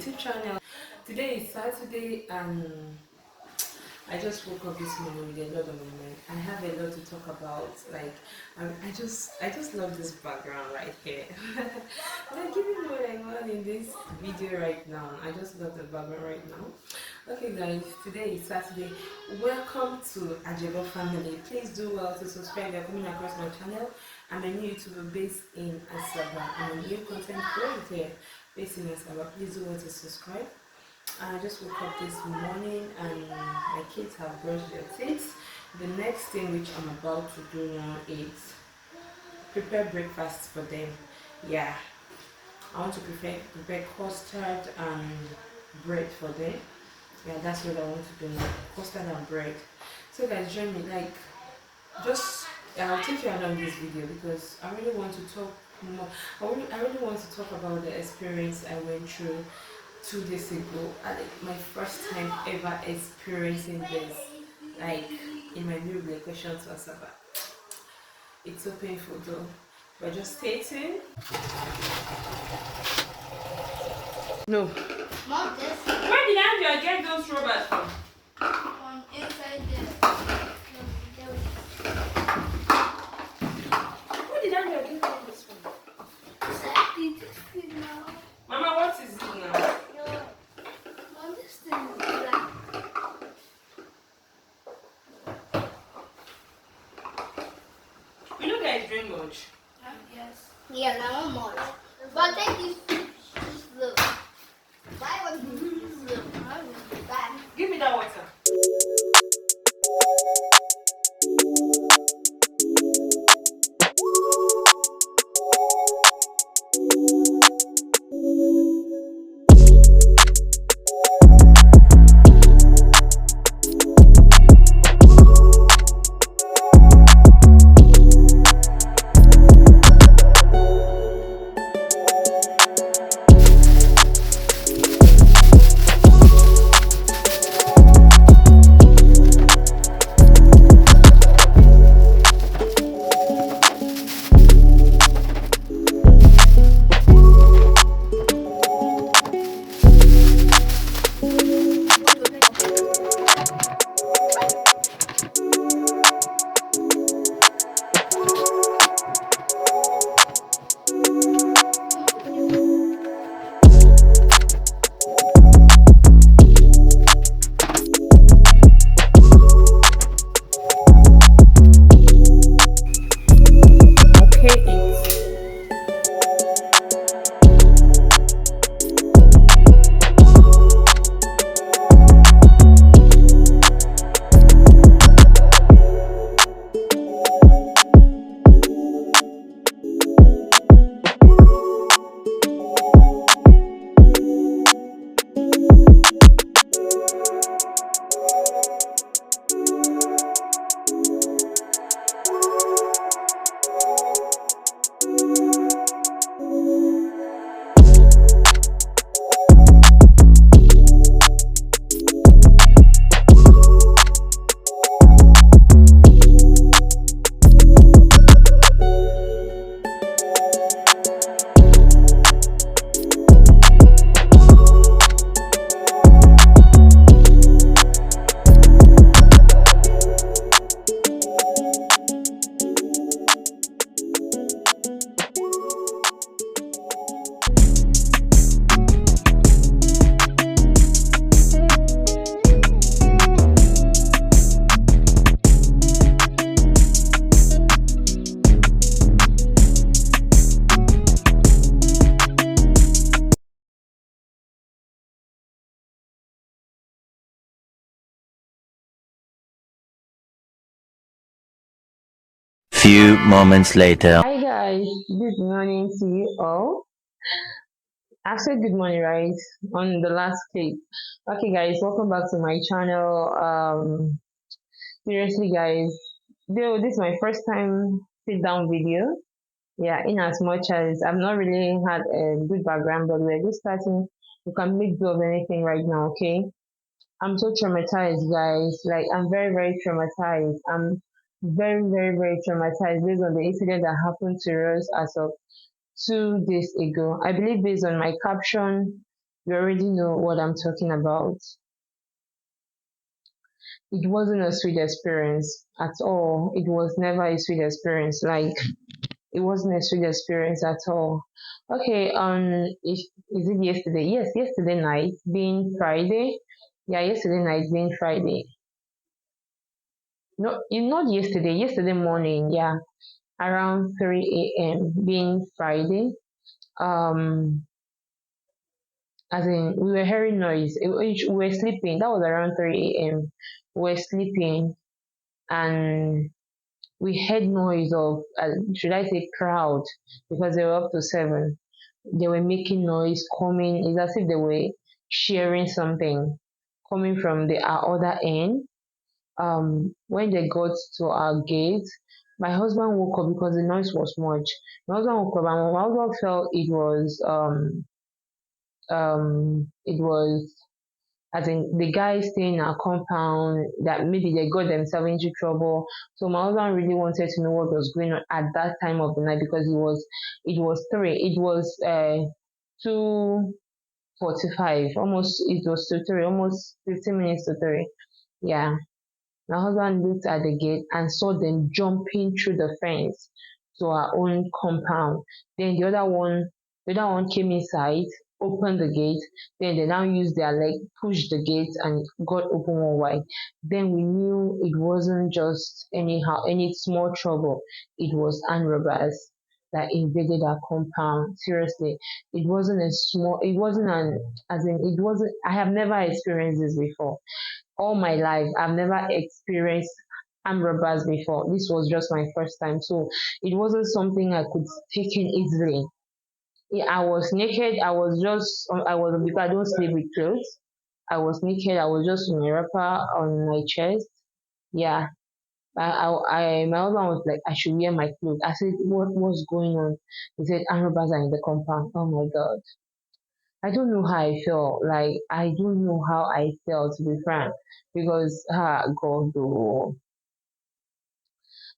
YouTube channel. Today is Saturday and I just woke up this morning with a lot on my mind. I have a lot to talk about. I just love this background right here. Like giving me what I want in this video right now. I just love the background right now. Okay guys, today is Saturday. Welcome to Ajebo family. Please do well to subscribe if you're coming across my channel. I'm a new YouTuber based in Asaba. I'm a new content creator based in Asaba. Please do well to subscribe. I just woke up this morning and my kids have brushed their teeth. The next thing which I'm about to do now is prepare breakfast for them. Yeah, I want to prepare custard and bread for them. Yeah, that's what I want to do now. Custard and bread. So guys, join me. Like, just I'll take you along this video because I really want to talk more. I really want to talk about the experience I went through 2 days ago. Like my first time ever experiencing this, like in my new relocation to Asaba. It's so painful though, but just stay tuned. No. Mom, this Where did Andrea get those robots from? inside the Where did Andrea get this from? Mama, what is it now? Mom, this thing is black. You know guys drink much. Yes. Yeah, now more. But take this look. Why would you this look? I will back. Give me that water. Few moments later. Hi guys, good morning to you all. I said good morning, right? On the last clip. Okay guys, welcome back to my channel. Seriously guys, though this is my first time sit down video. Yeah, in as much as I've not really had a good background, but we're just starting. We can make do of anything right now, okay? I'm so traumatized, guys. Like I'm very, very traumatized. I'm very, very, very traumatized based on the incident that happened to us as of 2 days ago. I believe based on my caption, You already know what I'm talking about. It wasn't a sweet experience at all. It was never a sweet experience. Like it wasn't a sweet experience at all. Okay, is it yesterday? Yes, yesterday night being Friday. Yeah, yesterday night being Friday. No, not yesterday. Yesterday morning. Yeah, around 3 a.m. being Friday. Um, as in we were hearing noise. We were sleeping. That was around 3 a.m. We were sleeping and we heard noise of should I say crowd because they were up to seven. They were making noise coming. It's as if they were sharing something coming from the other end. When they got to our gate, my husband woke up because the noise was much. My husband woke up and my husband felt it was as in the guys staying in our compound that maybe they got themselves into trouble. So my husband really wanted to know what was going on at that time of the night because it was 2:45, almost it was to three, almost 15 minutes to three. Yeah. My husband looked at the gate and saw them jumping through the fence to our own compound. Then the other one came inside, opened the gate. Then they now used their leg, pushed the gate, and got open one wide. Then we knew it wasn't just any small trouble. It was armed robbers that invaded our compound. Seriously, it wasn't as in, it wasn't, I have never experienced this before all my life. I've never experienced armed robbers before. This was just my first time. So it wasn't something I could take in easily. Yeah, I was naked. I was because I don't sleep with clothes. I was naked. I was just in a wrapper on my chest. Yeah. My husband was like, I should wear my clothes. I said, what's going on? He said, armed robbers are in the compound. Oh my God. I don't know how I felt. Like I don't know how I felt to be frank, because God, oh,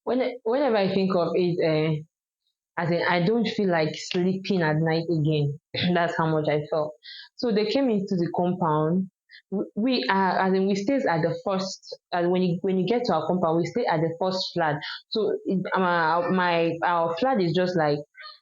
whenever I think of it, as in I don't feel like sleeping at night again. That's how much I felt. So they came into the compound. We are as in we stayed at the first. When you get to our compound, we stay at the first flat. So our flat is just like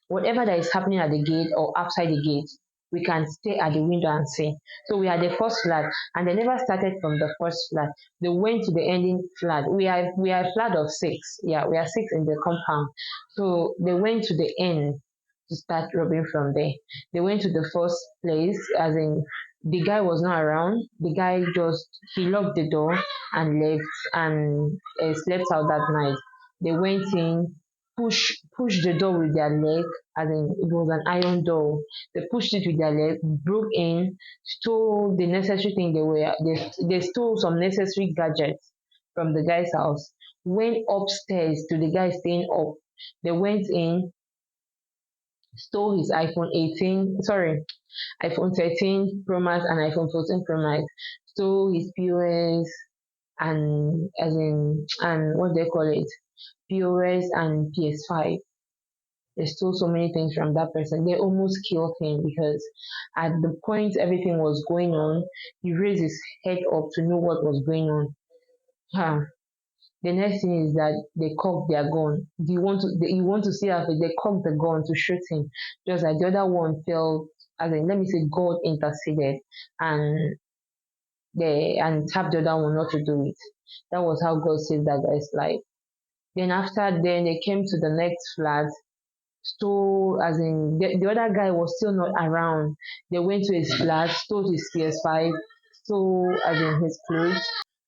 whatever that is happening at the gate or outside the gate, we can stay at the window and see. So we are the first flat, and they never started from the first flat. They went to the ending flat. We are a flat of six. Yeah, we are six in the compound. So they went to the end to start robbing from there. They went to the first place, as in the guy was not around. The guy just he locked the door and left and slept out that night. They went in, pushed the door with their leg, as in it was an iron door. They pushed it with their leg, broke in, stole the necessary thing they stole some necessary gadgets from the guy's house, went upstairs to the guy staying up. They went in, stole his iPhone 18, sorry, iPhone 13 Pro Max and iPhone 14 Pro Max, stole his POS and as in and what they call it, POS and PS5. They stole so many things from that person. They almost killed him because at the point everything was going on, he raised his head up to know what was going on. Huh. The next thing is that they cock their gun. You want to see how they cock the gun to shoot him. Just like the other one felt, as in let me say God interceded and tapped the other one not to do it. That was how God saved that guy's life. Then they came to the next flat, stole as in the other guy was still not around. They went to his flat, stole his PS5, stole as in his clothes.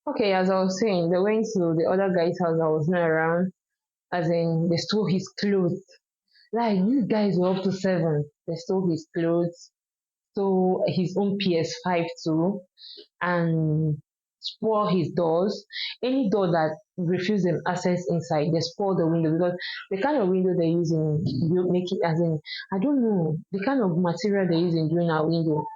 Okay, as I was saying, they went to the other guy's house that was not around, as in they stole his clothes. Like these guys were up to seven. They stole his clothes, stole his own PS5 too, and spoil his doors. Any door that refuse them access inside, they spoil the window because the kind of window they're using, you make it as in I don't know the kind of material they're using during our window.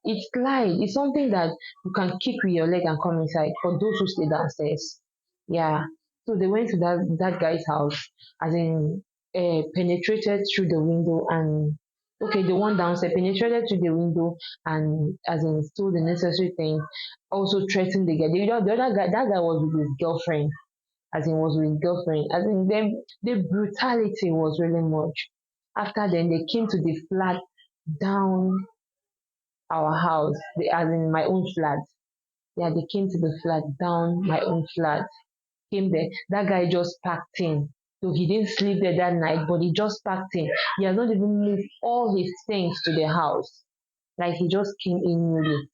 It's glide. It's something that you can kick with your leg and come inside for those who stay downstairs. Yeah. So they went to that guy's house, as in penetrated through the window and Okay, the one downstairs penetrated through the window and as in stole the necessary things, also threatened the guy. The other guy, that guy was with his girlfriend, as in was with his girlfriend. As in them, the brutality was really much. After then, they came to the flat down our house, as in my own flat. Yeah, they came to the flat down my own flat. Came there. That guy just packed in. So he didn't sleep there that night, but he just packed in. He has not even moved all his things to the house. Like he just came in newly.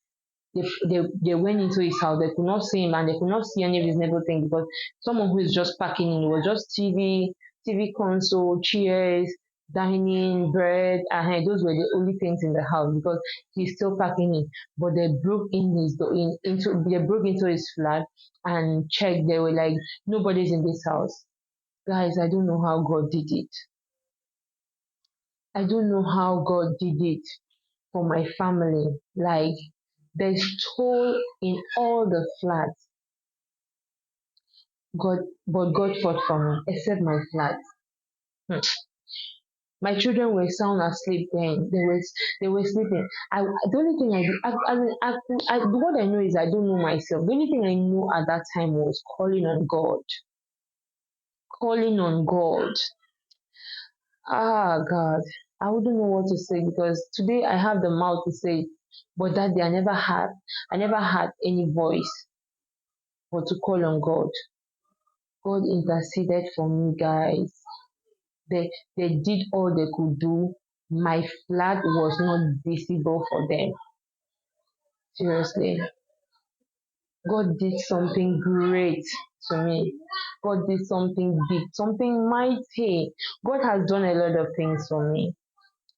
They went into his house. They could not see him and they could not see any reasonable thing because someone who is just packing in, it was just TV console, chairs, dining, bread, and those were the only things in the house because he's still packing in. But they broke in his door into they broke into his flat and checked. They were like, nobody's in this house. Guys, I don't know how God did it. I don't know how God did it for my family. Like they stole in all the flats. But God fought for me, except my flat. Hmm. My children were sound asleep then. They were sleeping. The only thing I do, what I know is I don't know myself. The only thing I know at that time was calling on God, calling on God. Ah, God, I wouldn't know what to say because today I have the mouth to say it, but that day I never had any voice but to call on God. God interceded for me, guys. They did all they could do. My flag was not visible for them. Seriously. God did something great to me. God did something big, something mighty. God has done a lot of things for me.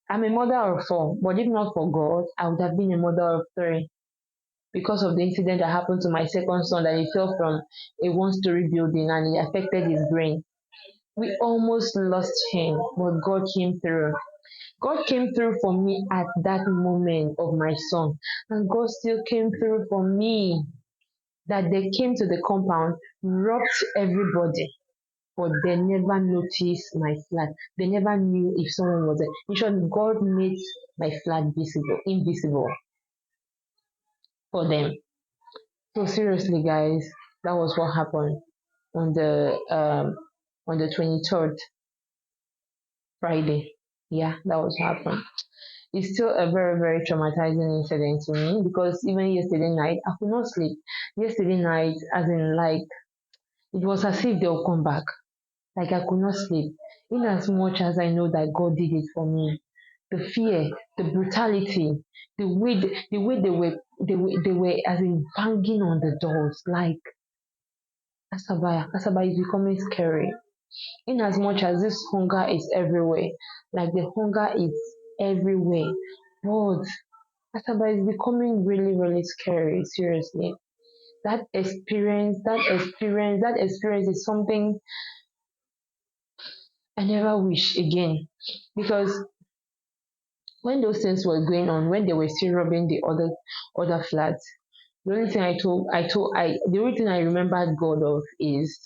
I'm a mother of four, but if not for God, I would have been a mother of three because of the incident that happened to my second son that he fell from a one-story building and it affected his brain. We almost lost him, but God came through. God came through for me at that moment of my son, and God still came through for me. That they came to the compound, robbed everybody, but they never noticed my flat. They never knew if someone was there. In short, God made my flat invisible for them. So seriously, guys, that was what happened on the 23rd Friday. Yeah, that was what happened. It's still a very, very traumatizing incident to me because even yesterday night, I could not sleep. Yesterday night, as in, like, it was as if they'll come back. Like, I could not sleep. In as much as I know that God did it for me, the fear, the brutality, the way they were as in banging on the doors, like Asaba is becoming scary. In as much as this hunger is everywhere, like the hunger is everywhere, but Asaba is becoming really, really scary. Seriously, that experience is something I never wish again. Because when those things were going on, when they were still robbing the other flats, the only thing the only thing I remembered God of is,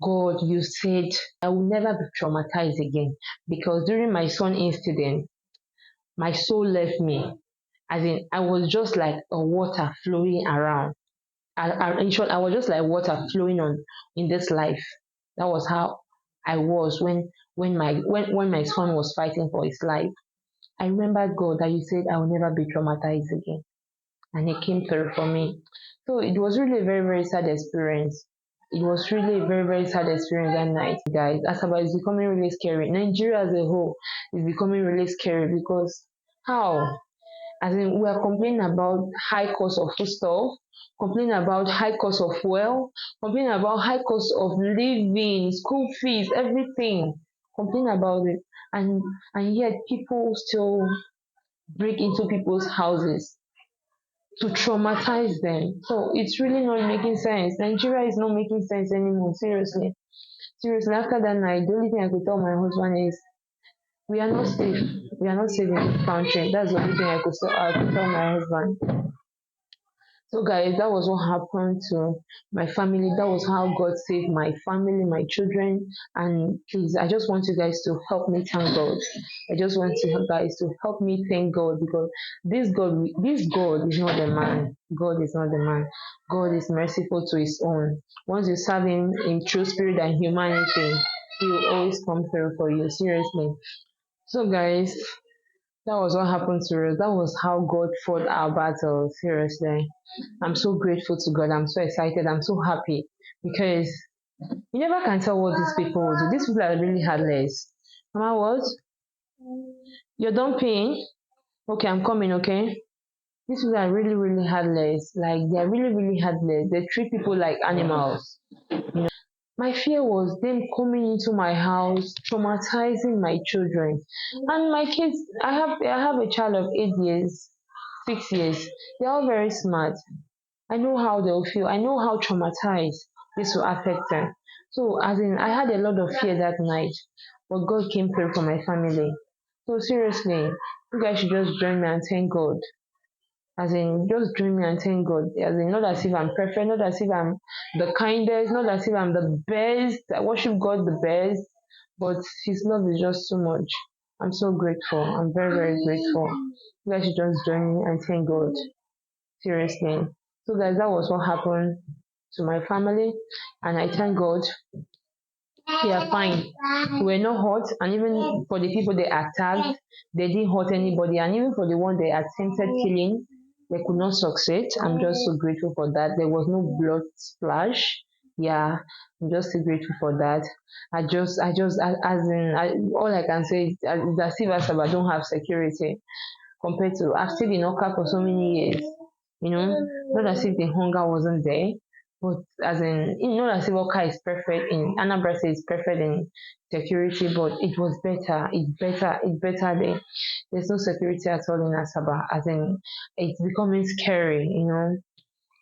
God, you said I will never be traumatized again. Because during my son incident, my soul left me. As in, I was just like a water flowing around. In short, I was just like water flowing on in this life. That was how I was when my son was fighting for his life. I remembered God that you said I will never be traumatized again, and He came through for me. So it was really a very, very sad experience. It was really a very, very sad experience that night, guys. Asaba is becoming really scary. Nigeria as a whole is becoming really scary because how? As in, we are complaining about high cost of foodstuff, complaining about high cost of fuel, complaining about high cost of living, school fees, everything. Complaining about it, and yet people still break into people's houses to traumatize them. So it's really not making sense. Nigeria is not making sense anymore. Seriously, seriously. After that night, the only thing I could tell my husband is, we are not safe. We are not safe in this country. That's the only thing I could tell my husband. So, guys, that was what happened to my family. That was how God saved my family, my children. And please, I just want you guys to help me thank God. I just want you guys to help me thank God because this God is not a man. God is not a man. God is merciful to His own. Once you serve Him in true spirit and humanity, He will always come through for you. Seriously. So, guys, that was what happened to us. That was how God fought our battles. Seriously. I'm so grateful to God. I'm so excited. I'm so happy because you never can tell what these people will do. These people are really heartless. Mama, what? You're done paying? Okay, I'm coming, okay? These people are really, really heartless. Like, they're really, really heartless. They treat people like animals. My fear was them coming into my house, traumatizing my children. And my kids, I have a child of 8 years, 6 years. They're all very smart. I know how they'll feel. I know how traumatized this will affect them. So, as in, I had a lot of fear that night, but God came through for my family. So, seriously, you guys should just join me and thank God. As in, just join me and thank God. As in, not as if I'm perfect, not as if I'm the kindest, not as if I'm the best. I worship God the best, but His love is just so much. I'm so grateful. I'm very, very grateful. You guys should just join me and thank God. Seriously. So guys, that was what happened to my family, and I thank God they are fine. We're not hurt, and even for the people they attacked, they didn't hurt anybody, and even for the one they attempted killing, they could not succeed. I'm just so grateful for that. There was no blood splash. Yeah, I'm just so grateful for that. As in, all I can say is as if Asaba don't have security compared to I've stayed in Oka for so many years. You know, not as if the hunger wasn't there, but as in, not as if Oka is perfect in Anambra State is perfect in security, but it was better. It's better there. There's no security at all in Asaba. As in, it's becoming scary.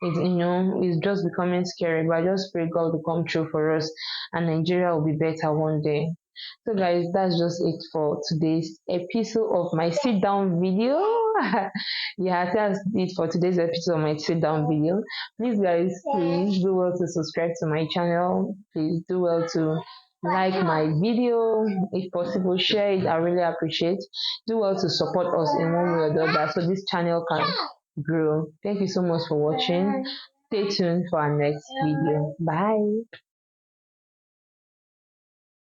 It's just becoming scary. But I just pray God will come true for us, and Nigeria will be better one day. So guys, that's just it for today's episode of my sit down video. Yeah, that's it for today's episode of my sit down video. Please guys, please do well to subscribe to my channel. Please do well to like my video. If possible, share it. I really appreciate. Do well to support us in one way or the other so this channel can grow. Thank you so much for watching. Stay tuned for our next video. Bye.